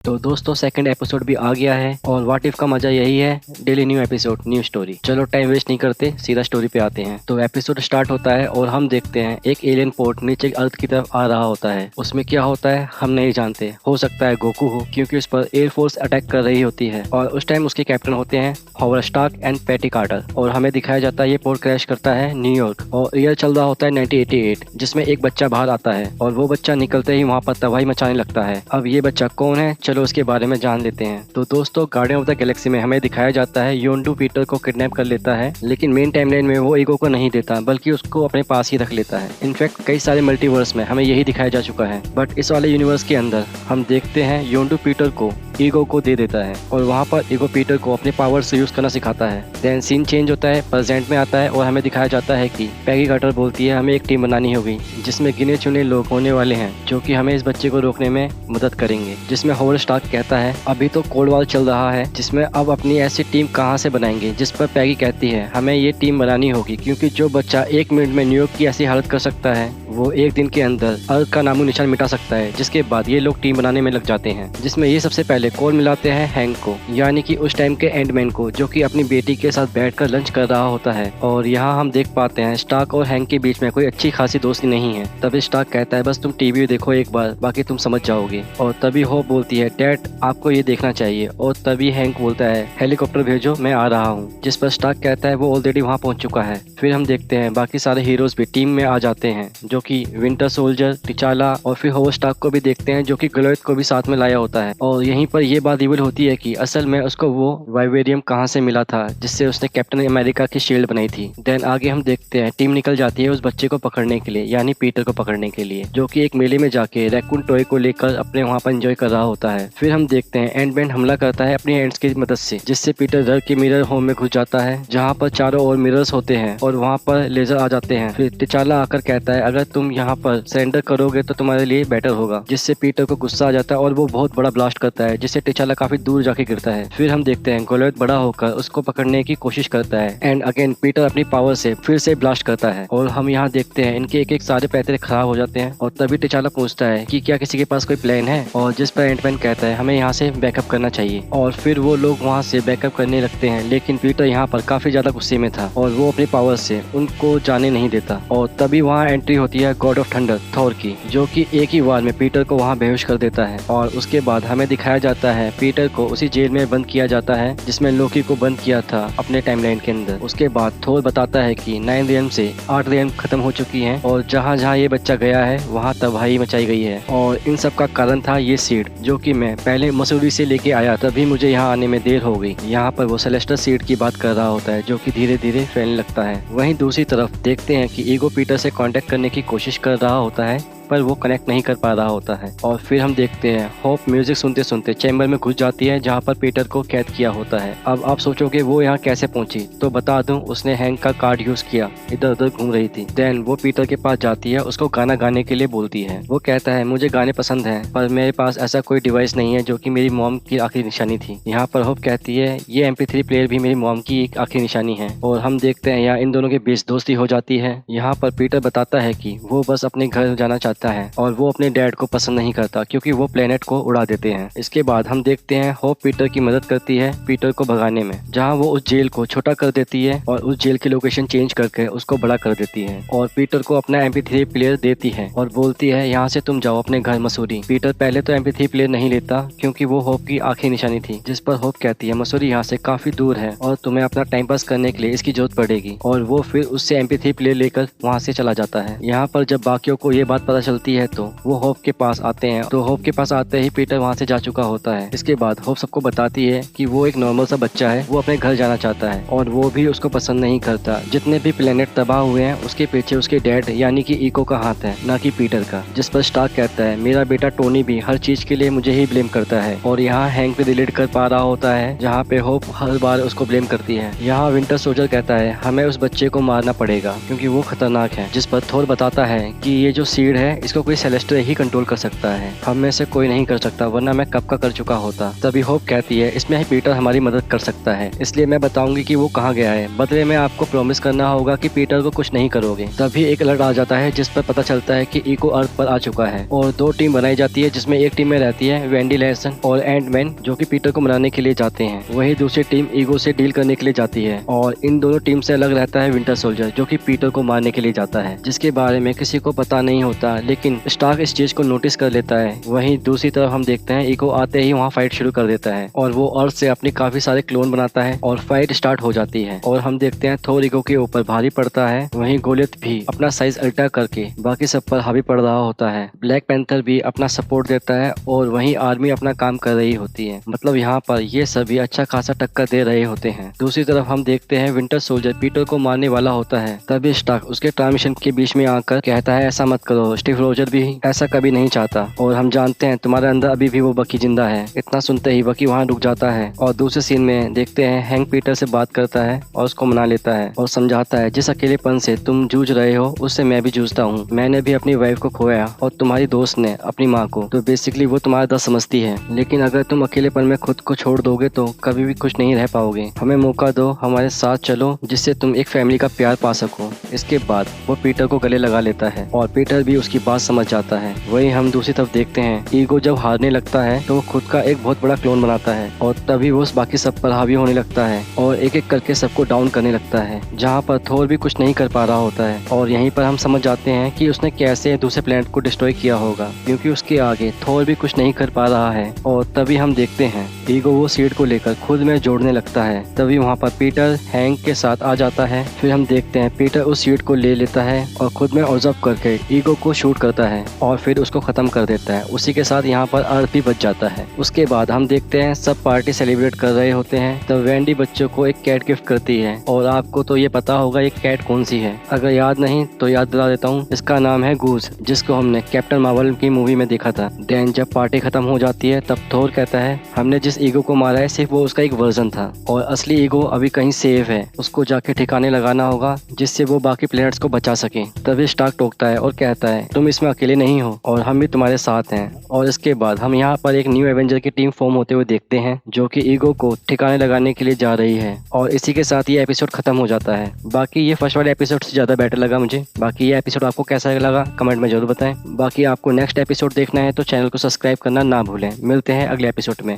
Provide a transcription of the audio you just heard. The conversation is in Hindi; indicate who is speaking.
Speaker 1: तो दोस्तों सेकंड एपिसोड भी आ गया है और व्हाट इफ का मजा यही है, daily new episode new story. चलो टाइम वेस्ट नहीं करते, सीधा स्टोरी पे आते हैं। तो एपिसोड स्टार्ट होता है और हम देखते हैं एक एलियन पोर्ट नीचे अर्थ की तरफ आ रहा होता है। उसमें क्या होता है हम नहीं जानते, हो सकता है गोकू हो क्योंकि उस पर एयरफोर्स अटैक कर रही होती है और उस टाइम उसके कैप्टन होते हैं Howard Stark and Patty Carter. और हमें दिखाया जाता है ये पोर्ट क्रैश करता है न्यूयॉर्क और ईयर चल रहा होता है 1988, जिसमें एक बच्चा बाहर आता है और वो बच्चा निकलते ही वहाँ पर तबाही मचाने लगता है। अब ये बच्चा कौन है, चलो उसके बारे में जान लेते हैं। तो दोस्तों गार्डियन ऑफ द गैलेक्सी में हमें दिखाया जाता है योंडू पीटर को किडनैप कर लेता है, लेकिन मेन टाइमलाइन में वो ईगो को नहीं देता बल्कि उसको अपने पास ही रख लेता है। इनफैक्ट कई सारे मल्टीवर्स में हमें यही दिखाया जा चुका है, बट इस वाले यूनिवर्स के अंदर हम देखते हैं योंडू पीटर को ईगो को दे देता है और वहाँ पर ईगो पीटर को अपने पावर से यूज करना सिखाता है। देन सीन चेंज होता है, प्रेजेंट में आता है और हमें दिखाया जाता है कि पैगी कार्टर बोलती है हमें एक टीम बनानी होगी जिसमें गिने चुने लोग होने वाले हैं जो कि हमें इस बच्चे को रोकने में मदद करेंगे। जिसमें हॉवर्ड स्टार्क कहता है अभी तो कोल्ड वॉर चल रहा है, जिसमें अब अपनी ऐसी टीम कहाँ से बनाएंगे। जिस पर पैगी कहती है हमें ये टीम बनानी होगी क्योंकि जो बच्चा 1 मिनट में न्यूयॉर्क की ऐसी हालत कर सकता है वो 1 दिन के अंदर अर्थ का नामो निशान मिटा सकता है। जिसके बाद ये लोग टीम बनाने में लग जाते हैं, जिसमें ये सबसे पहले कॉल मिलाते हैं हैंक को, यानी कि उस टाइम के एंडमैन को, जो कि अपनी बेटी के साथ बैठकर लंच कर रहा होता है। और यहाँ हम देख पाते हैं स्टार्क और हैंक के बीच में कोई अच्छी खासी दोस्ती नहीं है। तभी स्टार्क कहता है बस तुम टीवी देखो एक बार, बाकी तुम समझ जाओगे। और तभी होप बोलती है डैड आपको ये देखना चाहिए। और तभी हैंक बोलता है हेलीकॉप्टर भेजो मैं आ रहा हूँ। जिस पर स्टार्क कहता है वो ऑलरेडी वहाँ पहुँच चुका है। फिर हम देखते हैं बाकी सारे हीरोज भी टीम में आ जाते हैं, जो कि विंटर सोल्जर, टिचाला और फिर हॉवर्ड स्टार्क को भी देखते हैं जो कि ग्लोएथ को भी साथ में लाया होता है। और यहीं पर ये बात रिवील होती है कि असल में उसको वो वाइवेरियम कहाँ से मिला था जिससे उसने कैप्टन अमेरिका की शील्ड बनाई थी। देन आगे हम देखते हैं टीम निकल जाती है उस बच्चे को पकड़ने के लिए, यानी पीटर को पकड़ने के लिए, जो कि एक मेले में जाके रैकून टॉय को लेकर अपने वहाँ पर एंजॉय कर रहा होता है। फिर हम देखते हैं एंडमैन हमला करता है अपनी हैंड्स की मदद से, जिससे पीटर रग के मिरर होम में घुस जाता है जहाँ पर चारों ओर मिरर्स होते हैं और वहाँ पर लेजर आ जाते हैं। फिर टिचाला आकर कहता है अगर तुम यहाँ पर सरेंडर करोगे तो तुम्हारे लिए बेटर होगा, जिससे पीटर को गुस्सा आ जाता है और वो बहुत बड़ा ब्लास्ट करता है जिससे टिचाला काफी दूर जाके गिरता है। फिर हम देखते हैं ग्लोएथ बड़ा होकर उसको पकड़ने की कोशिश करता है एंड अगेन पीटर अपनी पावर से फिर से ब्लास्ट करता है और हम यहाँ देखते हैं इनके एक एक सारे पैतरे खराब हो जाते हैं। और तभी टिचाला पूछता है कि क्या किसी के पास कोई प्लान है, और जिस पर एंटमैन कहता है हमें यहाँ से बैकअप करना चाहिए। और फिर वो लोग वहाँ से बैकअप करने लगते हैं, लेकिन पीटर यहाँ पर काफी ज्यादा गुस्से में था और वो अपनी पावर से उनको जाने नहीं देता। और तभी वहाँ एंट्री होती है गॉड ऑफ थंडर थॉर की, जो कि एक ही वार में पीटर को वहाँ बेहोश कर देता है। और उसके बाद हमें दिखाया जाता है पीटर को उसी जेल में बंद किया जाता है जिसमें लोकी को बंद किया था अपने टाइमलाइन के अंदर। उसके बाद थोर बताता है कि 9 रियम से 8 रियम खत्म हो चुकी हैं और जहाँ जहाँ ये बच्चा गया है वहाँ तबाही मचाई गई है। और इन सब का कारण था ये सीड, जो कि मैं पहले मसूरी से लेके आया, तभी मुझे यहाँ आने में देर हो गई। यहाँ पर वो सेलेस्टर सीड की बात कर रहा होता है जो कि धीरे धीरे फैलने लगता है। वहीं दूसरी तरफ देखते हैं कि ईगो पीटर से कांटेक्ट करने की कोशिश कर रहा होता है पर वो कनेक्ट नहीं कर पा रहा होता है। और फिर हम देखते हैं होप म्यूजिक सुनते सुनते चैम्बर में घुस जाती है जहाँ पर पीटर को कैद किया होता है। अब आप सोचोगे वो यहाँ कैसे पहुंची, तो बता दूं उसने हैंक का कार्ड यूज किया, इधर उधर घूम रही थी। देन वो पीटर के पास जाती है, उसको गाना गाने के लिए बोलती है। वो कहता है मुझे गाने पसंद है पर मेरे पास ऐसा कोई डिवाइस नहीं है, जो कि मेरी मॉम की आखिरी निशानी थी। यहाँ पर होप कहती है ये MP3 प्लेयर भी मेरी मॉम की एक आखिरी निशानी है। और हम देखते हैं यहाँ इन दोनों के बीच दोस्ती हो जाती है। यहाँ पर पीटर बताता है कि वो बस अपने घर जाना चाहता है और वो अपने डैड को पसंद नहीं करता क्योंकि वो प्लेनेट को उड़ा देते हैं। इसके बाद हम देखते हैं होप पीटर की मदद करती है पीटर को भगाने में, जहां वो उस जेल को छोटा कर देती है और उस जेल की लोकेशन चेंज करके उसको बड़ा कर देती है। और पीटर को अपना MP3 प्लेयर देती है और बोलती है यहाँ से तुम जाओ अपने घर मसूरी। पीटर पहले तो MP3 प्लेयर नहीं लेता क्योंकि वो होप की आखिरी निशानी थी, जिस पर होप कहती है मसूरी यहाँ से काफी दूर है और तुम्हें अपना टाइम पास करने के लिए इसकी जरूरत पड़ेगी। और वो फिर उससे MP3 प्लेयर लेकर वहाँ से चला जाता है। यहाँ पर जब बाकियों को ये बात पता चलती है तो वो होप के पास आते हैं। तो होप के पास आते ही पीटर वहाँ से जा चुका होता है। इसके बाद होप सबको बताती है कि वो एक नॉर्मल सा बच्चा है, वो अपने घर जाना चाहता है और वो भी उसको पसंद नहीं करता। जितने भी प्लेनेट तबाह हुए हैं उसके पीछे उसके डैड यानी कि ईगो का हाथ है, ना कि पीटर का। जिस पर स्टार्क कहता है मेरा बेटा टोनी भी हर चीज के लिए मुझे ही ब्लेम करता है। और यहाँ हैंक पे रिलेट कर पा रहा होता है जहाँ पे होप हर बार उसको ब्लेम करती है। यहाँ विंटर सोल्जर कहता है हमें उस बच्चे को मारना पड़ेगा क्योंकि वो खतरनाक है। जिस पर थोर बताता है कि ये जो सीड है इसको कोई सेलेस्टर ही कंट्रोल कर सकता है, हम में से कोई नहीं कर सकता, वरना मैं कब का कर चुका होता। तभी होप कहती है इसमें ही पीटर हमारी मदद कर सकता है, इसलिए मैं बताऊंगी कि वो कहाँ गया है। बदले में आपको प्रॉमिस करना होगा कि पीटर को कुछ नहीं करोगे। तभी एक अलर्ट आ जाता है जिस पर पता चलता है कि ईगो अर्थ पर आ चुका है और 2 टीम बनाई जाती है, जिसमें एक टीम में रहती है वेंडी लैरसन और एंटमैन, जो कि पीटर को मनाने के लिए जाते हैं। वही दूसरी टीम ईगो से डील करने के लिए जाती है और इन दोनों टीम से अलग रहता है विंटर सोल्जर, जो कि पीटर को मारने के लिए जाता है, जिसके बारे में किसी को पता नहीं होता, लेकिन स्टार्क इस चीज को नोटिस कर लेता है। वहीं दूसरी तरफ हम देखते हैं ईगो आते ही वहाँ फाइट शुरू कर देता है और वो अर्थ से अपनी काफी सारे क्लोन बनाता है और फाइट स्टार्ट हो जाती है। और हम देखते हैं थोर ईगो के ऊपर भारी पड़ता है, वहीं गोलियत भी अपना साइज अल्टा करके बाकी सब पर हावी पड़ रहा होता है। ब्लैक पैंथर भी अपना सपोर्ट देता है और वहीं आर्मी अपना काम कर रही होती है। मतलब यहाँ पर ये सभी अच्छा खासा टक्कर दे रहे होते हैं। दूसरी तरफ हम देखते हैं विंटर सोल्जर पीटर को मारने वाला होता है, तभी स्टार्क उसके ट्रांसमिशन के बीच में आकर कहता है ऐसा मत करो, स्टीव रोजर भी ऐसा कभी नहीं चाहता और हम जानते हैं तुम्हारे अंदर अभी भी वो बकी जिंदा है। इतना सुनते ही बकी वहाँ रुक जाता है और दूसरे सीन में देखते हैं हैंक पीटर से बात करता है और उसको मना लेता है और समझाता है जिस अकेलेपन से तुम जूझ रहे हो उससे मैं भी जूझता हूँ। मैंने भी अपनी वाइफ को खोया और तुम्हारी दोस्त ने अपनी माँ को, तो बेसिकली वो तुम्हारा दर्द समझती है, लेकिन अगर तुम अकेलेपन में खुद को छोड़ दोगे तो कभी भी खुश नहीं रह पाओगे। हमें मौका दो, हमारे साथ चलो, जिससे तुम एक फैमिली का प्यार पा सको। इसके बाद वो पीटर को गले लगा लेता है और पीटर भी उसकी बात समझ जाता है। वहीं हम दूसरी तरफ देखते हैं ईगो जब हारने लगता है तो वो खुद का एक बहुत बड़ा क्लोन बनाता है और तभी वो बाकी सब पर हावी होने लगता है और एक एक करके सबको डाउन करने लगता है, जहाँ पर थोर भी कुछ नहीं कर पा रहा होता है। और यहीं पर हम समझ जाते हैं कि उसने कैसे दूसरे प्लेनेट को डिस्ट्रॉय किया होगा, क्योंकि उसके आगे थोर भी कुछ नहीं कर पा रहा है। और तभी हम देखते हैं ईगो वो सीड को लेकर खुद में जोड़ने लगता है। तभी वहाँ पर पीटर हैंक के साथ आ जाता है। फिर हम देखते हैं पीटर उस सीड को ले लेता है और खुद में ऑब्जर्व करके ईगो को शूट करता है और फिर उसको खत्म कर देता है। उसी के साथ यहाँ पर अर्थ भी बच जाता है। उसके बाद हम देखते हैं सब पार्टी सेलिब्रेट कर रहे होते हैं, तब वेंडी बच्चों को एक कैट गिफ्ट करती है और आपको तो ये पता होगा ये कैट कौन सी है। अगर याद नहीं तो याद दिला देता हूँ, इसका नाम है गूज, जिसको हमने कैप्टन मार्वल की मूवी में देखा था। देन जब पार्टी खत्म हो जाती है तब थोर कहता है हमने जिस ईगो को मारा है सिर्फ वो उसका एक वर्जन था और असली ईगो अभी कहीं सेफ है, उसको जाके ठिकाने लगाना होगा जिससे वो बाकी प्लैनेट्स को बचा सके। तभी स्टार्क टोकता है और कहता है तुम इसमें अकेले नहीं हो और हम भी तुम्हारे साथ हैं। और इसके बाद हम यहाँ पर एक न्यू एवेंजर की टीम फॉर्म होते हुए देखते हैं, जो कि ईगो को ठिकाने लगाने के लिए जा रही है। और इसी के साथ ये एपिसोड खत्म हो जाता है। बाकी ये फर्स्ट वाले एपिसोड से ज्यादा बेटर लगा मुझे। बाकी ये एपिसोड आपको कैसा लगा कमेंट में जरूर बताएं। बाकी आपको नेक्स्ट एपिसोड देखना है तो चैनल को सब्सक्राइब करना ना भूलें। मिलते हैं अगले एपिसोड में।